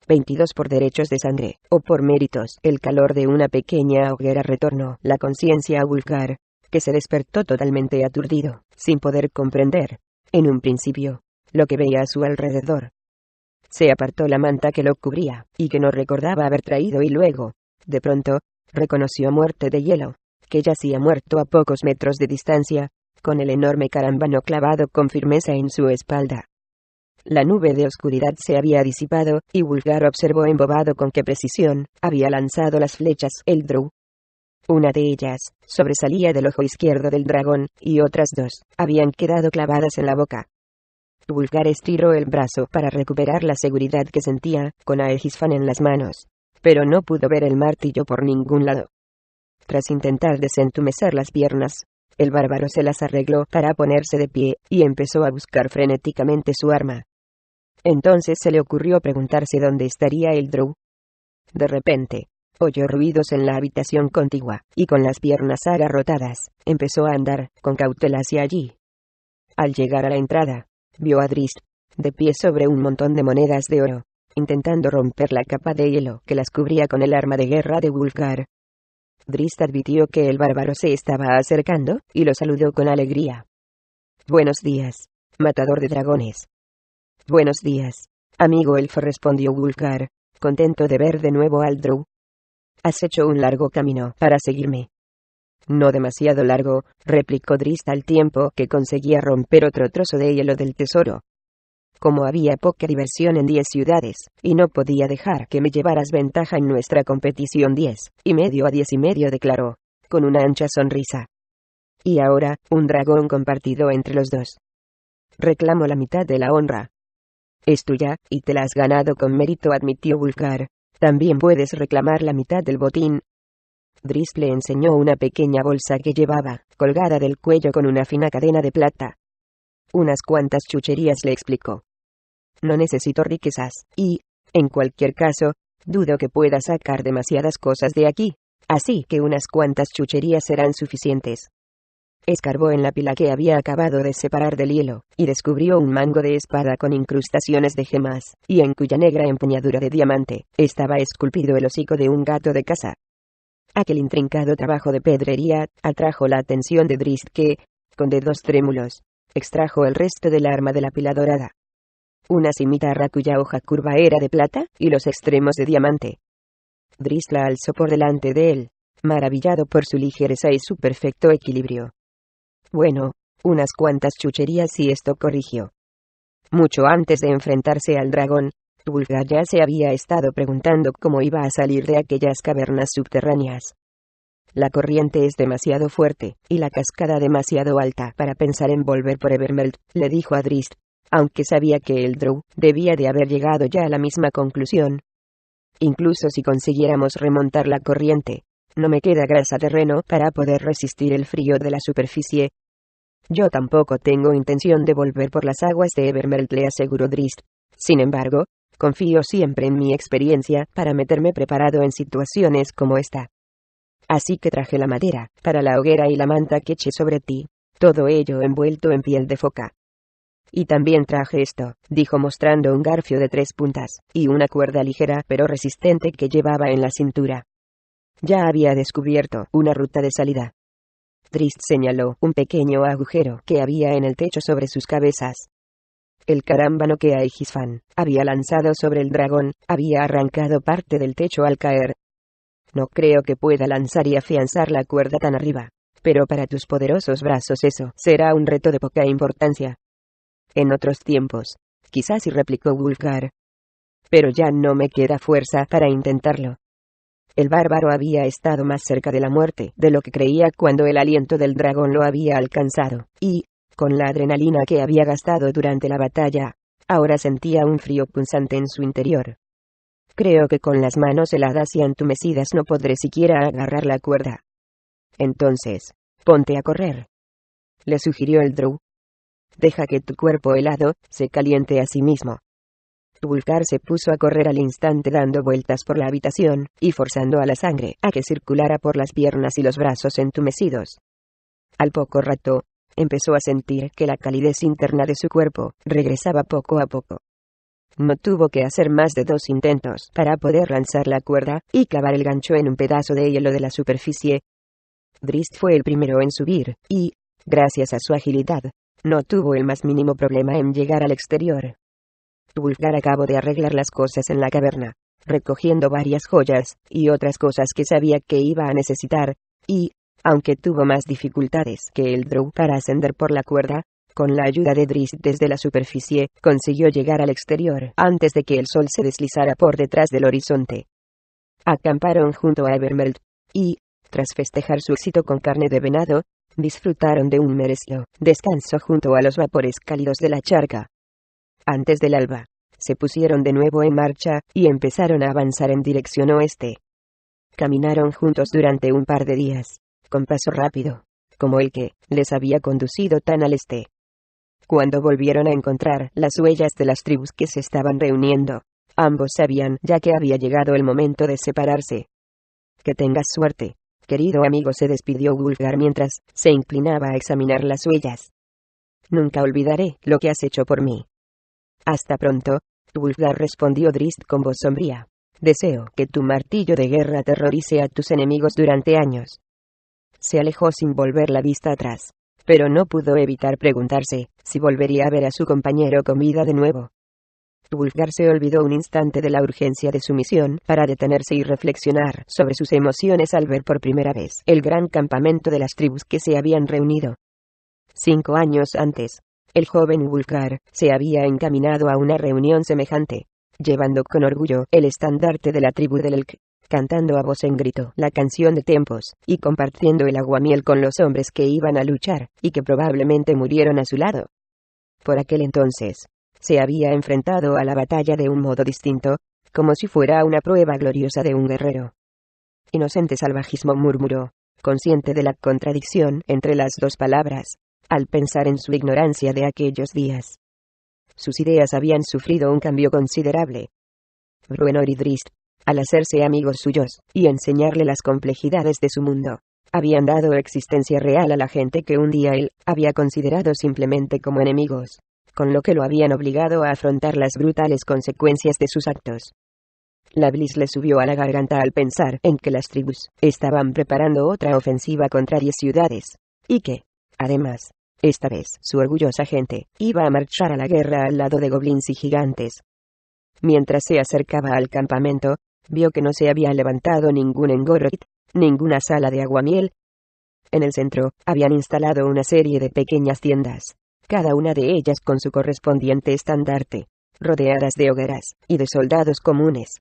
22 por derechos de sangre, o por méritos. El calor de una pequeña hoguera retornó la conciencia a Wulfgar, que se despertó totalmente aturdido, sin poder comprender, en un principio, lo que veía a su alrededor. Se apartó la manta que lo cubría, y que no recordaba haber traído, y luego, de pronto, reconoció a Muerte de Hielo, que yacía muerto a pocos metros de distancia, con el enorme carambano clavado con firmeza en su espalda. La nube de oscuridad se había disipado, y Wulfgar observó embobado con qué precisión había lanzado las flechas el Drow. Una de ellas sobresalía del ojo izquierdo del dragón, y otras dos habían quedado clavadas en la boca. Wulfgar estiró el brazo para recuperar la seguridad que sentía, con Aegisfan en las manos, pero no pudo ver el martillo por ningún lado. Tras intentar desentumecer las piernas, el bárbaro se las arregló para ponerse de pie, y empezó a buscar frenéticamente su arma. Entonces se le ocurrió preguntarse dónde estaría el Drow. De repente, oyó ruidos en la habitación contigua, y con las piernas agarrotadas, empezó a andar con cautela hacia allí. Al llegar a la entrada, vio a Drizzt, de pie sobre un montón de monedas de oro, intentando romper la capa de hielo que las cubría con el arma de guerra de Wulfgar. Drizzt advirtió que el bárbaro se estaba acercando, y lo saludó con alegría. «Buenos días, matador de dragones». «Buenos días, amigo elfo», respondió Wulfgar, contento de ver de nuevo al Drow. «Has hecho un largo camino para seguirme». «No demasiado largo», replicó Drizzt al tiempo que conseguía romper otro trozo de hielo del tesoro. «Como había poca diversión en 10 ciudades, y no podía dejar que me llevaras ventaja en nuestra competición 10,5 a 10,5», declaró, con una ancha sonrisa. «Y ahora, un dragón compartido entre los dos. Reclamo la mitad de la honra». «Es tuya, y te la has ganado con mérito», admitió Wulfgar. «También puedes reclamar la mitad del botín». Drizzt le enseñó una pequeña bolsa que llevaba, colgada del cuello con una fina cadena de plata. «Unas cuantas chucherías», le explicó. «No necesito riquezas, y, en cualquier caso, dudo que pueda sacar demasiadas cosas de aquí, así que unas cuantas chucherías serán suficientes». Escarbó en la pila que había acabado de separar del hielo, y descubrió un mango de espada con incrustaciones de gemas, y en cuya negra empuñadura de diamante estaba esculpido el hocico de un gato de caza. Aquel intrincado trabajo de pedrería atrajo la atención de Drizzt, que, con dedos trémulos, extrajo el resto del arma de la pila dorada. Una cimitarra cuya hoja curva era de plata, y los extremos de diamante. Drizzt la alzó por delante de él, maravillado por su ligereza y su perfecto equilibrio. «Bueno, unas cuantas chucherías», y esto corrigió. Mucho antes de enfrentarse al dragón, Wulfgar ya se había estado preguntando cómo iba a salir de aquellas cavernas subterráneas. «La corriente es demasiado fuerte, y la cascada demasiado alta para pensar en volver por Evermeld», le dijo a Drizzt, aunque sabía que el Drow debía de haber llegado ya a la misma conclusión. «Incluso si consiguiéramos remontar la corriente, no me queda grasa terreno para poder resistir el frío de la superficie». «Yo tampoco tengo intención de volver por las aguas de Evermeld», le aseguró Drizzt. «Sin embargo, confío siempre en mi experiencia para meterme preparado en situaciones como esta. Así que traje la madera para la hoguera y la manta que eché sobre ti, todo ello envuelto en piel de foca. Y también traje esto», dijo mostrando un garfio de 3 puntas, y una cuerda ligera pero resistente que llevaba en la cintura. Ya había descubierto una ruta de salida. Drizzt señaló un pequeño agujero que había en el techo sobre sus cabezas. El carámbano que Aegisfan había lanzado sobre el dragón había arrancado parte del techo al caer. «No creo que pueda lanzar y afianzar la cuerda tan arriba, pero para tus poderosos brazos eso será un reto de poca importancia». «En otros tiempos, quizás sí», replicó Wulfgar. «Pero ya no me queda fuerza para intentarlo». El bárbaro había estado más cerca de la muerte de lo que creía cuando el aliento del dragón lo había alcanzado, y, con la adrenalina que había gastado durante la batalla, ahora sentía un frío punzante en su interior. «Creo que con las manos heladas y entumecidas no podré siquiera agarrar la cuerda». «Entonces, ponte a correr», le sugirió el Drow. «Deja que tu cuerpo helado se caliente a sí mismo». Wulfgar se puso a correr al instante, dando vueltas por la habitación, y forzando a la sangre a que circulara por las piernas y los brazos entumecidos. Al poco rato, empezó a sentir que la calidez interna de su cuerpo regresaba poco a poco. No tuvo que hacer más de 2 intentos para poder lanzar la cuerda y clavar el gancho en un pedazo de hielo de la superficie. Drizzt fue el primero en subir, y, gracias a su agilidad, no tuvo el más mínimo problema en llegar al exterior. Wulfgar acabó de arreglar las cosas en la caverna, recogiendo varias joyas y otras cosas que sabía que iba a necesitar, y, aunque tuvo más dificultades que el Drow para ascender por la cuerda, con la ayuda de Drizzt desde la superficie, consiguió llegar al exterior antes de que el sol se deslizara por detrás del horizonte. Acamparon junto a Evermeld, y, tras festejar su éxito con carne de venado, disfrutaron de un merecido descanso junto a los vapores cálidos de la charca. Antes del alba, se pusieron de nuevo en marcha, y empezaron a avanzar en dirección oeste. Caminaron juntos durante un par de días, con paso rápido, como el que les había conducido tan al este. Cuando volvieron a encontrar las huellas de las tribus que se estaban reuniendo, ambos sabían ya que había llegado el momento de separarse. Que tengas suerte, querido amigo, se despidió Wulfgar mientras se inclinaba a examinar las huellas. Nunca olvidaré lo que has hecho por mí. Hasta pronto, Wulfgar, respondió Drizzt con voz sombría. Deseo que tu martillo de guerra aterrorice a tus enemigos durante años. Se alejó sin volver la vista atrás, pero no pudo evitar preguntarse si volvería a ver a su compañero con vida de nuevo. Wulfgar se olvidó un instante de la urgencia de su misión para detenerse y reflexionar sobre sus emociones al ver por primera vez el gran campamento de las tribus que se habían reunido. 5 años antes, el joven Wulfgar se había encaminado a una reunión semejante, llevando con orgullo el estandarte de la tribu del Elk, cantando a voz en grito la canción de tiempos, y compartiendo el aguamiel con los hombres que iban a luchar, y que probablemente murieron a su lado. Por aquel entonces, se había enfrentado a la batalla de un modo distinto, como si fuera una prueba gloriosa de un guerrero. Inocente salvajismo, murmuró, consciente de la contradicción entre las dos palabras, al pensar en su ignorancia de aquellos días. Sus ideas habían sufrido un cambio considerable. Bruenor y Drizzt, al hacerse amigos suyos, y enseñarle las complejidades de su mundo, habían dado existencia real a la gente que un día él había considerado simplemente como enemigos, con lo que lo habían obligado a afrontar las brutales consecuencias de sus actos. La bilis le subió a la garganta al pensar en que las tribus estaban preparando otra ofensiva contra 10 ciudades, y que, además, esta vez su orgullosa gente iba a marchar a la guerra al lado de goblins y gigantes. Mientras se acercaba al campamento, vio que no se había levantado ningún engorroit, ninguna sala de aguamiel. En el centro, habían instalado una serie de pequeñas tiendas, cada una de ellas con su correspondiente estandarte, rodeadas de hogueras y de soldados comunes.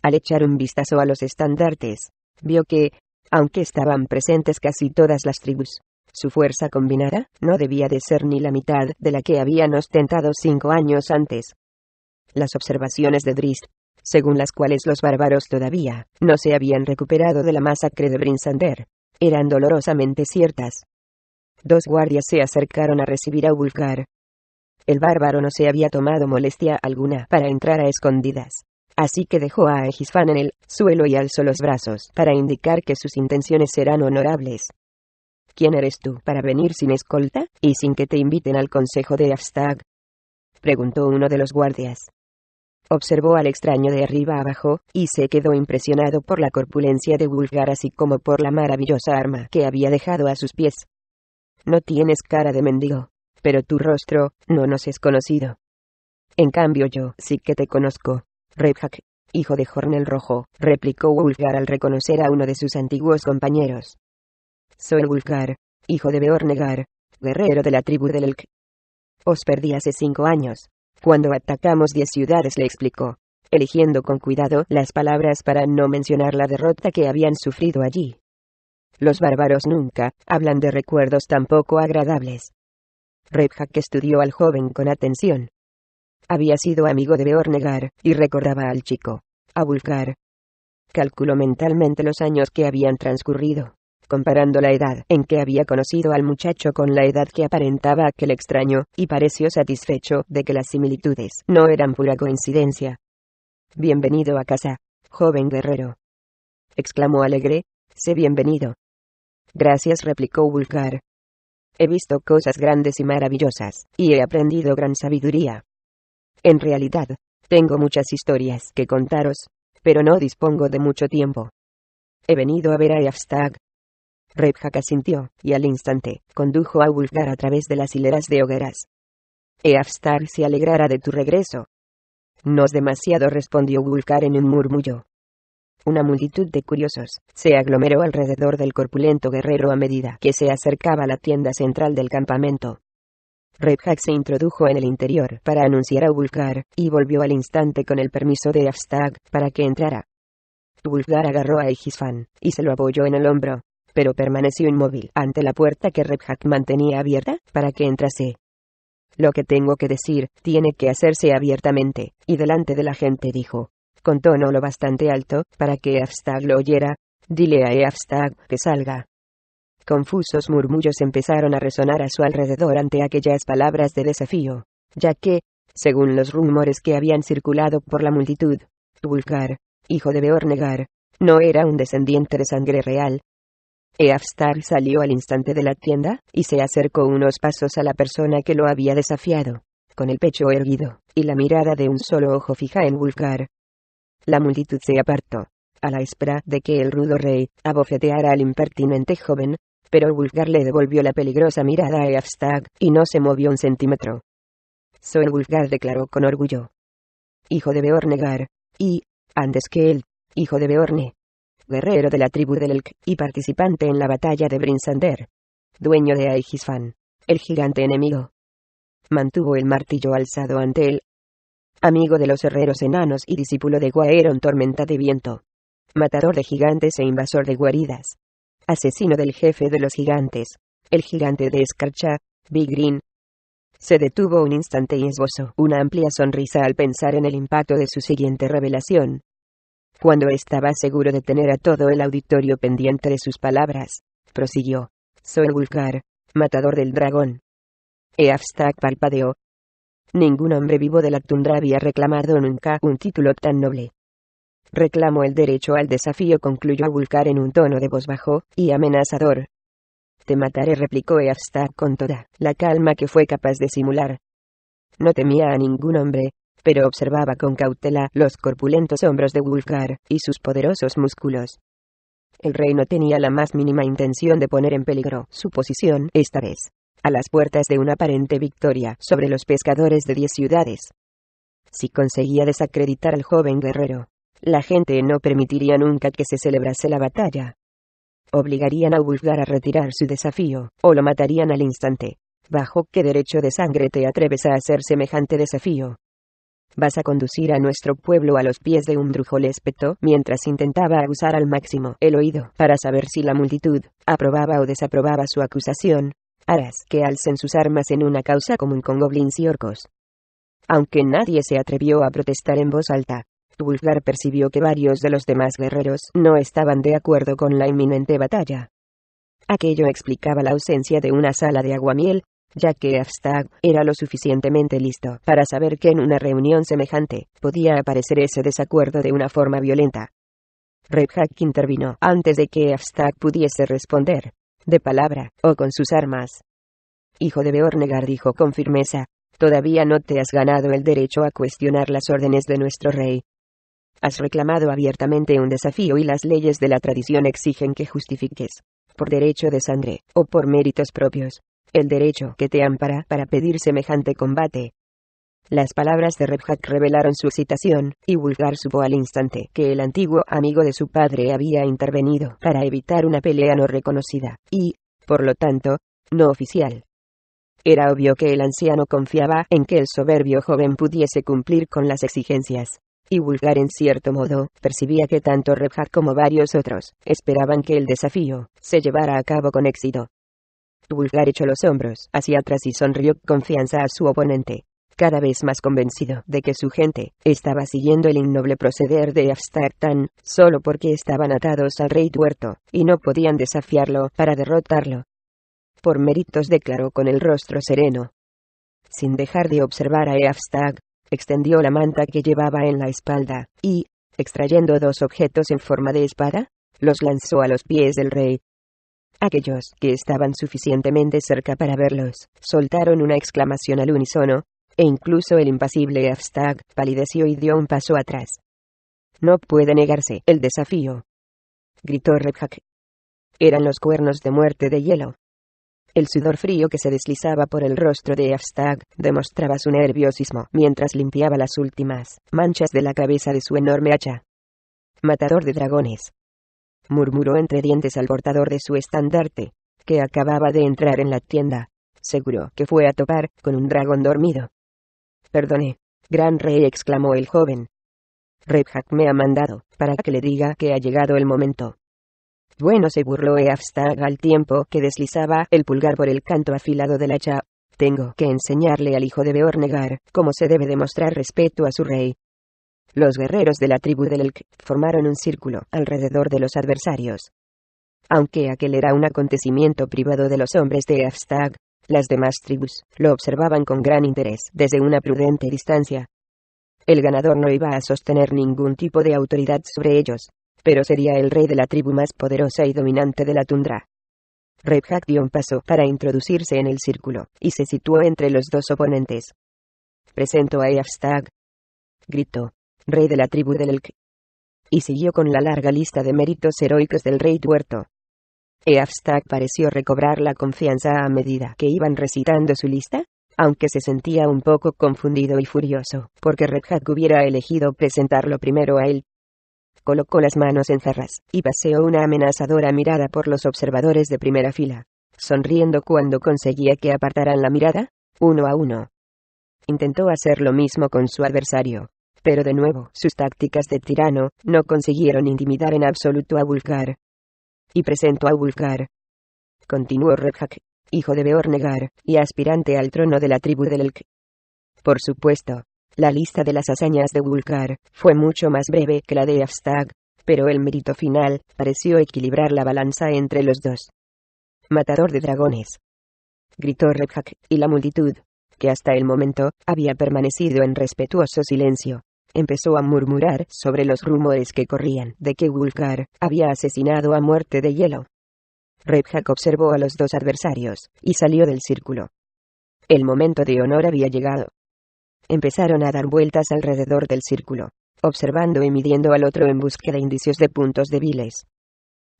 Al echar un vistazo a los estandartes, vio que, aunque estaban presentes casi todas las tribus, su fuerza combinada no debía de ser ni la mitad de la que habían ostentado 5 años antes. Las observaciones de Drizzt, según las cuales los bárbaros todavía no se habían recuperado de la masacre de Brinsander, eran dolorosamente ciertas. 2 guardias se acercaron a recibir a Wulfgar. El bárbaro no se había tomado molestia alguna para entrar a escondidas, así que dejó a Egisfan en el suelo y alzó los brazos para indicar que sus intenciones eran honorables. ¿Quién eres tú para venir sin escolta y sin que te inviten al consejo de Afstag?, preguntó uno de los guardias. Observó al extraño de arriba abajo, y se quedó impresionado por la corpulencia de Wulfgar así como por la maravillosa arma que había dejado a sus pies. No tienes cara de mendigo, pero tu rostro no nos es conocido. En cambio yo sí que te conozco, Redhak, hijo de Horn el Rojo, replicó Wulfgar al reconocer a uno de sus antiguos compañeros. Soy Wulfgar, hijo de Beornegar, guerrero de la tribu del Elk. Os perdí hace 5 años, cuando atacamos 10 ciudades, le explicó, eligiendo con cuidado las palabras para no mencionar la derrota que habían sufrido allí. Los bárbaros nunca hablan de recuerdos tan poco agradables. Redhak estudió al joven con atención. Había sido amigo de Beornegar, y recordaba al chico, a Wulfgar. Calculó mentalmente los años que habían transcurrido, comparando la edad en que había conocido al muchacho con la edad que aparentaba aquel extraño, y pareció satisfecho de que las similitudes no eran pura coincidencia. Bienvenido a casa, joven guerrero, exclamó alegre. Sé bienvenido. Gracias, replicó Wulfgar. He visto cosas grandes y maravillosas, y he aprendido gran sabiduría. En realidad, Tengo muchas historias que contaros, pero no dispongo de mucho tiempo. He venido a ver a Eafstag. Rebhak asintió, y al instante, condujo a Wulfgar a través de las hileras de hogueras. Eafstag se alegrará de tu regreso. No es demasiado, respondió Wulfgar en un murmullo. Una multitud de curiosos se aglomeró alrededor del corpulento guerrero a medida que se acercaba a la tienda central del campamento. Rebhak se introdujo en el interior para anunciar a Wulfgar, y volvió al instante con el permiso de Eafstag para que entrara. Wulfgar agarró a Egisfan y se lo apoyó en el hombro, pero permaneció inmóvil ante la puerta que Rebhak mantenía abierta para que entrase. Lo que tengo que decir tiene que hacerse abiertamente y delante de la gente, dijo, con tono lo bastante alto para que Eafstag lo oyera. Dile a Eafstag que salga. Confusos murmullos empezaron a resonar a su alrededor ante aquellas palabras de desafío, ya que, según los rumores que habían circulado por la multitud, Wulfgar, hijo de Beornegar, no era un descendiente de sangre real. Eafstag salió al instante de la tienda, y se acercó unos pasos a la persona que lo había desafiado, con el pecho erguido, y la mirada de un solo ojo fija en Wulfgar. La multitud se apartó, a la espera de que el rudo rey abofeteara al impertinente joven, pero Wulfgar le devolvió la peligrosa mirada a Eafstag, y no se movió un centímetro. Soy Wulfgar, declaró con orgullo. Hijo de Beornegar, y, antes que él, hijo de Beorne. Guerrero de la tribu del Elk, y participante en la batalla de Brinsander. Dueño de Aegisfan, el gigante enemigo. Mantuvo el martillo alzado ante él. Amigo de los herreros enanos y discípulo de Gwaeron, tormenta de viento. Matador de gigantes e invasor de guaridas. Asesino del jefe de los gigantes, el gigante de escarcha, Big Green. Se detuvo un instante y esbozó una amplia sonrisa al pensar en el impacto de su siguiente revelación. Cuando estaba seguro de tener a todo el auditorio pendiente de sus palabras, prosiguió: soy Wulfgar, matador del dragón. Eafstag parpadeó. Ningún hombre vivo de la tundra había reclamado nunca un título tan noble. Reclamo el derecho al desafío, concluyó Wulfgar en un tono de voz bajo y amenazador. Te mataré, replicó Eafstag con toda la calma que fue capaz de simular. No temía a ningún hombre, pero observaba con cautela los corpulentos hombros de Wulfgar y sus poderosos músculos. El rey no tenía la más mínima intención de poner en peligro su posición esta vez, a las puertas de una aparente victoria sobre los pescadores de 10 ciudades. Si conseguía desacreditar al joven guerrero, la gente no permitiría nunca que se celebrase la batalla. Obligarían a Wulfgar a retirar su desafío, o lo matarían al instante. ¿Bajo qué derecho de sangre te atreves a hacer semejante desafío? ¿Vas a conducir a nuestro pueblo a los pies de un brujo?, le espetó mientras intentaba aguzar al máximo el oído para saber si la multitud aprobaba o desaprobaba su acusación. Harás que alcen sus armas en una causa común con goblins y orcos. Aunque nadie se atrevió a protestar en voz alta, Wulfgar percibió que varios de los demás guerreros no estaban de acuerdo con la inminente batalla. Aquello explicaba la ausencia de una sala de aguamiel, ya que Eafstag era lo suficientemente listo para saber que en una reunión semejante podía aparecer ese desacuerdo de una forma violenta. Rebhak intervino antes de que Eafstag pudiese responder, de palabra o con sus armas. Hijo de Beornegar, dijo con firmeza, todavía no te has ganado el derecho a cuestionar las órdenes de nuestro rey. Has reclamado abiertamente un desafío y las leyes de la tradición exigen que justifiques, por derecho de sangre, o por méritos propios, el derecho que te ampara para pedir semejante combate. Las palabras de Rebhak revelaron su excitación, y Wulfgar supo al instante que el antiguo amigo de su padre había intervenido para evitar una pelea no reconocida, y, por lo tanto, no oficial. Era obvio que el anciano confiaba en que el soberbio joven pudiese cumplir con las exigencias. Y Wulfgar, en cierto modo, percibía que tanto Rebhak como varios otros esperaban que el desafío se llevara a cabo con éxito. Wulfgar echó los hombros hacia atrás y sonrió con confianza a su oponente, cada vez más convencido de que su gente estaba siguiendo el innoble proceder de Eafstag tan solo porque estaban atados al rey tuerto, y no podían desafiarlo para derrotarlo. Por méritos, declaró con el rostro sereno. Sin dejar de observar a Eafstag, extendió la manta que llevaba en la espalda, y, extrayendo 2 objetos en forma de espada, los lanzó a los pies del rey. Aquellos que estaban suficientemente cerca para verlos soltaron una exclamación al unísono, e incluso el impasible Eafstag palideció y dio un paso atrás. «No puede negarse el desafío», gritó Redhack. Eran los cuernos de muerte de hielo. El sudor frío que se deslizaba por el rostro de Eafstag demostraba su nerviosismo mientras limpiaba las últimas manchas de la cabeza de su enorme hacha. «Matador de dragones», murmuró entre dientes al portador de su estandarte, que acababa de entrar en la tienda. «Seguro que fue a topar con un dragón dormido». «Perdone, gran rey», exclamó el joven. «Redhack me ha mandado para que le diga que ha llegado el momento». «Bueno», se burló Eafstag al tiempo que deslizaba el pulgar por el canto afilado del hacha. «Tengo que enseñarle al hijo de Beornegar cómo se debe demostrar respeto a su rey». Los guerreros de la tribu del Elk formaron un círculo alrededor de los adversarios. Aunque aquel era un acontecimiento privado de los hombres de Eafstag, las demás tribus lo observaban con gran interés desde una prudente distancia. El ganador no iba a sostener ningún tipo de autoridad sobre ellos, pero sería el rey de la tribu más poderosa y dominante de la tundra. Redhack dio un paso para introducirse en el círculo, y se situó entre los dos oponentes. «Presento a Eafstag», gritó, rey de la tribu del Elk. Y siguió con la larga lista de méritos heroicos del rey tuerto. Eafstag pareció recobrar la confianza a medida que iban recitando su lista, aunque se sentía un poco confundido y furioso, porque Redhack hubiera elegido presentarlo primero a él. Colocó las manos en jarras, y paseó una amenazadora mirada por los observadores de primera fila, sonriendo cuando conseguía que apartaran la mirada, uno a uno. Intentó hacer lo mismo con su adversario, pero de nuevo sus tácticas de tirano no consiguieron intimidar en absoluto a Wulfgar. «Y presento a Wulfgar», continuó Redhack, hijo de Beornegar, y aspirante al trono de la tribu del Elk. Por supuesto, la lista de las hazañas de Wulfgar fue mucho más breve que la de Eafstag, pero el mérito final pareció equilibrar la balanza entre los dos. «Matador de dragones», gritó Redhack, y la multitud, que hasta el momento había permanecido en respetuoso silencio, empezó a murmurar sobre los rumores que corrían de que Wulfgar había asesinado a muerte de hielo. Redhack observó a los dos adversarios, y salió del círculo. El momento de honor había llegado. Empezaron a dar vueltas alrededor del círculo, observando y midiendo al otro en busca de indicios de puntos débiles.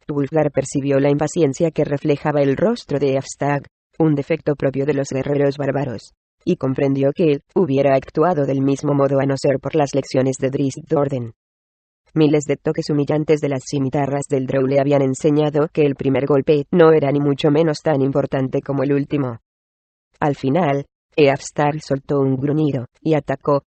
Wulfgar percibió la impaciencia que reflejaba el rostro de Eafstag, un defecto propio de los guerreros bárbaros, y comprendió que él hubiera actuado del mismo modo a no ser por las lecciones de Drizzt Do'Urden. Miles de toques humillantes de las cimitarras del Drow le habían enseñado que el primer golpe no era ni mucho menos tan importante como el último. Al final, Eafstag soltó un gruñido, y atacó.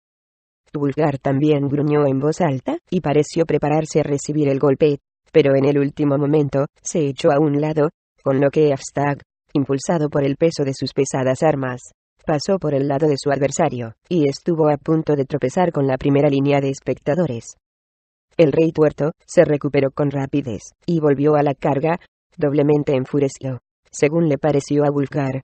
Wulfgar también gruñó en voz alta, y pareció prepararse a recibir el golpe, pero en el último momento, se echó a un lado, con lo que Eafstag, impulsado por el peso de sus pesadas armas, pasó por el lado de su adversario, y estuvo a punto de tropezar con la primera línea de espectadores. El rey tuerto se recuperó con rapidez, y volvió a la carga, doblemente enfurecido, según le pareció a Wulfgar.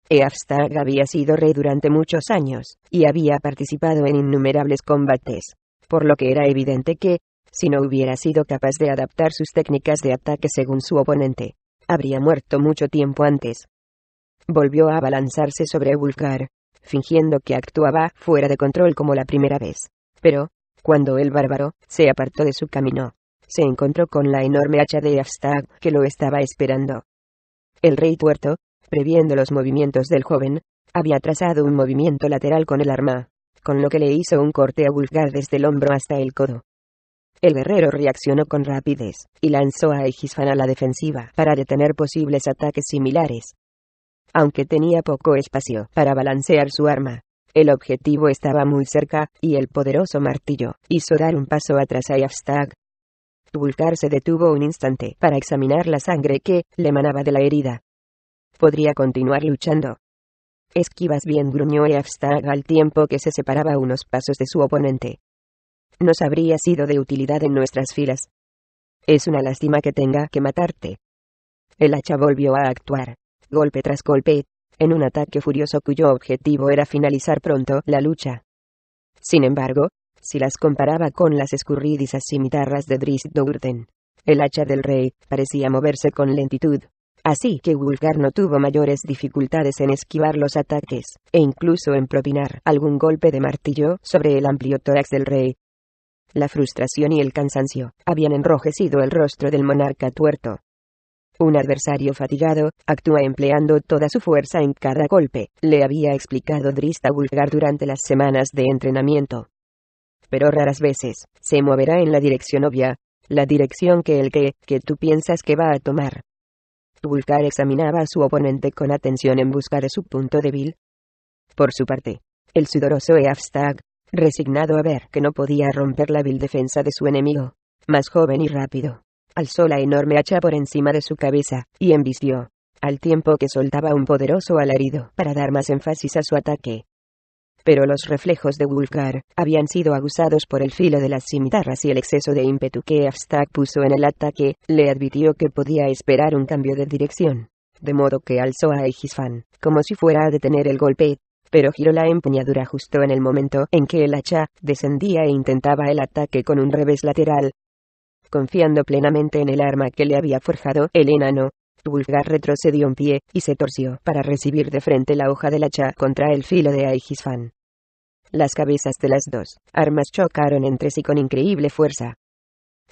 Eafstag había sido rey durante muchos años, y había participado en innumerables combates, por lo que era evidente que, si no hubiera sido capaz de adaptar sus técnicas de ataque según su oponente, habría muerto mucho tiempo antes. Volvió a abalanzarse sobre Wulfgar, fingiendo que actuaba fuera de control como la primera vez, pero, cuando el bárbaro se apartó de su camino, se encontró con la enorme hacha de Eafstag que lo estaba esperando. El rey tuerto, previendo los movimientos del joven, había trazado un movimiento lateral con el arma, con lo que le hizo un corte a Wulfgar desde el hombro hasta el codo. El guerrero reaccionó con rapidez, y lanzó a Egisfan a la defensiva para detener posibles ataques similares. Aunque tenía poco espacio para balancear su arma, el objetivo estaba muy cerca, y el poderoso martillo hizo dar un paso atrás a Eafstag. Wulfgar se detuvo un instante para examinar la sangre que le emanaba de la herida. Podría continuar luchando. «Esquivas bien», gruñó Eafstag al tiempo que se separaba unos pasos de su oponente. «Nos habría sido de utilidad en nuestras filas. Es una lástima que tenga que matarte». El hacha volvió a actuar, golpe tras golpe, en un ataque furioso cuyo objetivo era finalizar pronto la lucha. Sin embargo, si las comparaba con las escurridizas cimitarras de Drizzt Do'Urden, el hacha del rey parecía moverse con lentitud, Así que Wulfgar no tuvo mayores dificultades en esquivar los ataques, e incluso en propinar algún golpe de martillo sobre el amplio tórax del rey. La frustración y el cansancio habían enrojecido el rostro del monarca tuerto. Un adversario fatigado actúa empleando toda su fuerza en cada golpe, le había explicado Drizzt a Wulfgar durante las semanas de entrenamiento. Pero raras veces se moverá en la dirección obvia, la dirección que tú piensas que va a tomar. Wulfgar examinaba a su oponente con atención en busca de su punto débil. Por su parte, el sudoroso Eafstag, resignado a ver que no podía romper la vil defensa de su enemigo, más joven y rápido, alzó la enorme hacha por encima de su cabeza, y embistió, al tiempo que soltaba un poderoso alarido para dar más énfasis a su ataque. Pero los reflejos de Wulfgar habían sido aguzados por el filo de las cimitarras y el exceso de ímpetu que Eafstag puso en el ataque, le advirtió que podía esperar un cambio de dirección. De modo que alzó a Egisfan, como si fuera a detener el golpe, pero giró la empuñadura justo en el momento en que el hacha descendía e intentaba el ataque con un revés lateral. Confiando plenamente en el arma que le había forjado el enano, Wulfgar retrocedió un pie y se torció para recibir de frente la hoja del hacha contra el filo de Egisfan. Las cabezas de las dos armas chocaron entre sí con increíble fuerza.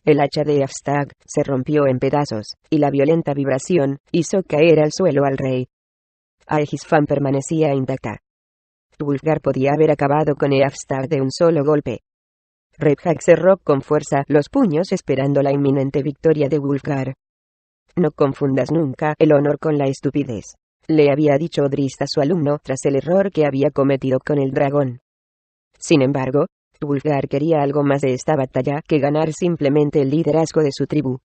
El hacha de Eafstag se rompió en pedazos, y la violenta vibración hizo caer al suelo al rey. Egisfan permanecía intacta. Wulfgar podía haber acabado con Eafstag de un solo golpe. Redhag cerró con fuerza los puños esperando la inminente victoria de Wulfgar. No confundas nunca el honor con la estupidez, le había dicho Drizzt a su alumno tras el error que había cometido con el dragón. Sin embargo, Wulfgar quería algo más de esta batalla que ganar simplemente el liderazgo de su tribu.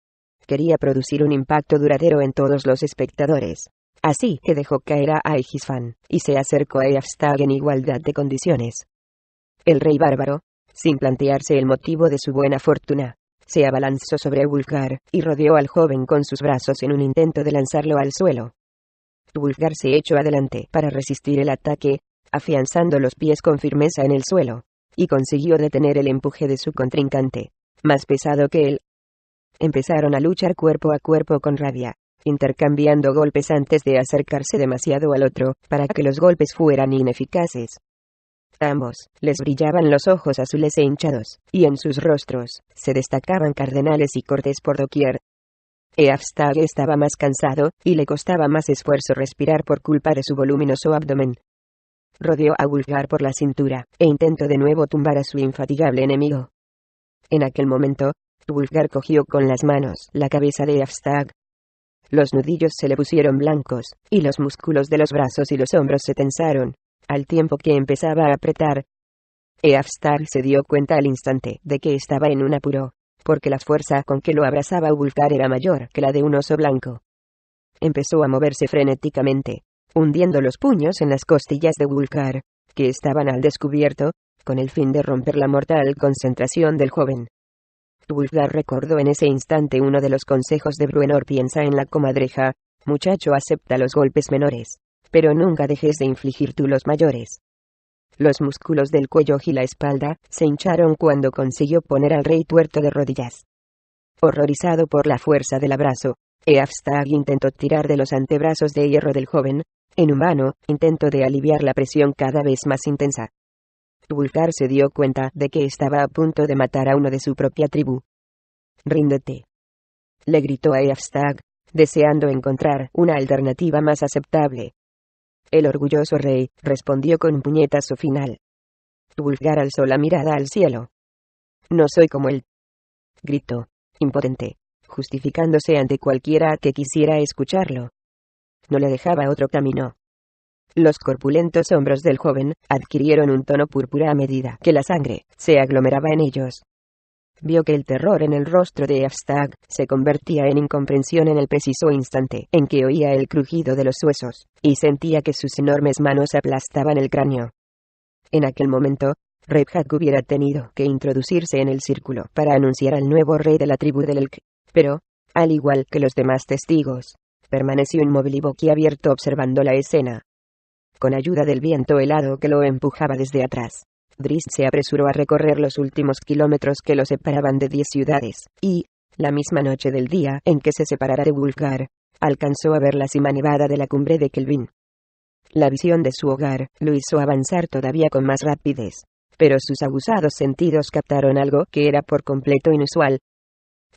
Quería producir un impacto duradero en todos los espectadores. Así que dejó caer a Egisfan, y se acercó a Eafstag en igualdad de condiciones. El rey bárbaro, sin plantearse el motivo de su buena fortuna, se abalanzó sobre Wulfgar, y rodeó al joven con sus brazos en un intento de lanzarlo al suelo. Wulfgar se echó adelante para resistir el ataque, afianzando los pies con firmeza en el suelo, y consiguió detener el empuje de su contrincante, más pesado que él. Empezaron a luchar cuerpo a cuerpo con rabia, intercambiando golpes antes de acercarse demasiado al otro, para que los golpes fueran ineficaces. A ambos les brillaban los ojos azules e hinchados, y en sus rostros se destacaban cardenales y cortes por doquier. Eafstag estaba más cansado, y le costaba más esfuerzo respirar por culpa de su voluminoso abdomen. Rodeó a Wulfgar por la cintura, e intentó de nuevo tumbar a su infatigable enemigo. En aquel momento, Wulfgar cogió con las manos la cabeza de Eafstag. Los nudillos se le pusieron blancos, y los músculos de los brazos y los hombros se tensaron, al tiempo que empezaba a apretar. Eafstag se dio cuenta al instante de que estaba en un apuro, porque la fuerza con que lo abrazaba Wulfgar era mayor que la de un oso blanco. Empezó a moverse frenéticamente, hundiendo los puños en las costillas de Wulfgar, que estaban al descubierto, con el fin de romper la mortal concentración del joven. Wulfgar recordó en ese instante uno de los consejos de Bruenor: piensa en la comadreja, muchacho, acepta los golpes menores, pero nunca dejes de infligir tú los mayores. Los músculos del cuello y la espalda se hincharon cuando consiguió poner al rey tuerto de rodillas. Horrorizado por la fuerza del abrazo, Eafstag intentó tirar de los antebrazos de hierro del joven, en un vano intento de aliviar la presión cada vez más intensa. Wulfgar se dio cuenta de que estaba a punto de matar a uno de su propia tribu. «Ríndete», le gritó a Eafstag, deseando encontrar una alternativa más aceptable. El orgulloso rey respondió con un puñetazo final. Wulfgar alzó la mirada al cielo. «No soy como él», gritó, impotente, justificándose ante cualquiera que quisiera escucharlo. No le dejaba otro camino. Los corpulentos hombros del joven adquirieron un tono púrpura a medida que la sangre se aglomeraba en ellos. Vio que el terror en el rostro de Eafstag se convertía en incomprensión en el preciso instante en que oía el crujido de los huesos, y sentía que sus enormes manos aplastaban el cráneo. En aquel momento, Redhag hubiera tenido que introducirse en el círculo para anunciar al nuevo rey de la tribu del Elk, pero, al igual que los demás testigos, permaneció inmóvil y boquiabierto observando la escena. Con ayuda del viento helado que lo empujaba desde atrás, Drizzt se apresuró a recorrer los últimos kilómetros que lo separaban de 10 ciudades, y, La misma noche del día en que se separara de Wulfgar, alcanzó a ver la cima nevada de la cumbre de Kelvin. La visión de su hogar lo hizo avanzar todavía con más rapidez, pero sus aguzados sentidos captaron algo que era por completo inusual.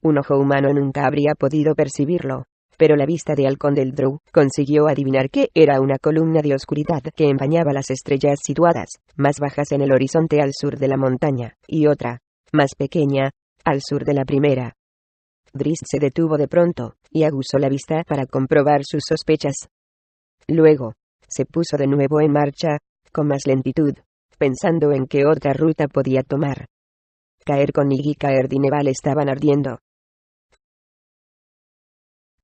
Un ojo humano nunca habría podido percibirlo, pero la vista de Halcón del Drow consiguió adivinar que era una columna de oscuridad que empañaba las estrellas situadas, más bajas en el horizonte al sur de la montaña, y otra, más pequeña, al sur de la primera. Drizzt se detuvo de pronto, y aguzó la vista para comprobar sus sospechas. Luego, se puso de nuevo en marcha, con más lentitud, pensando en qué otra ruta podía tomar. Caer Konig y Caer Dineval estaban ardiendo,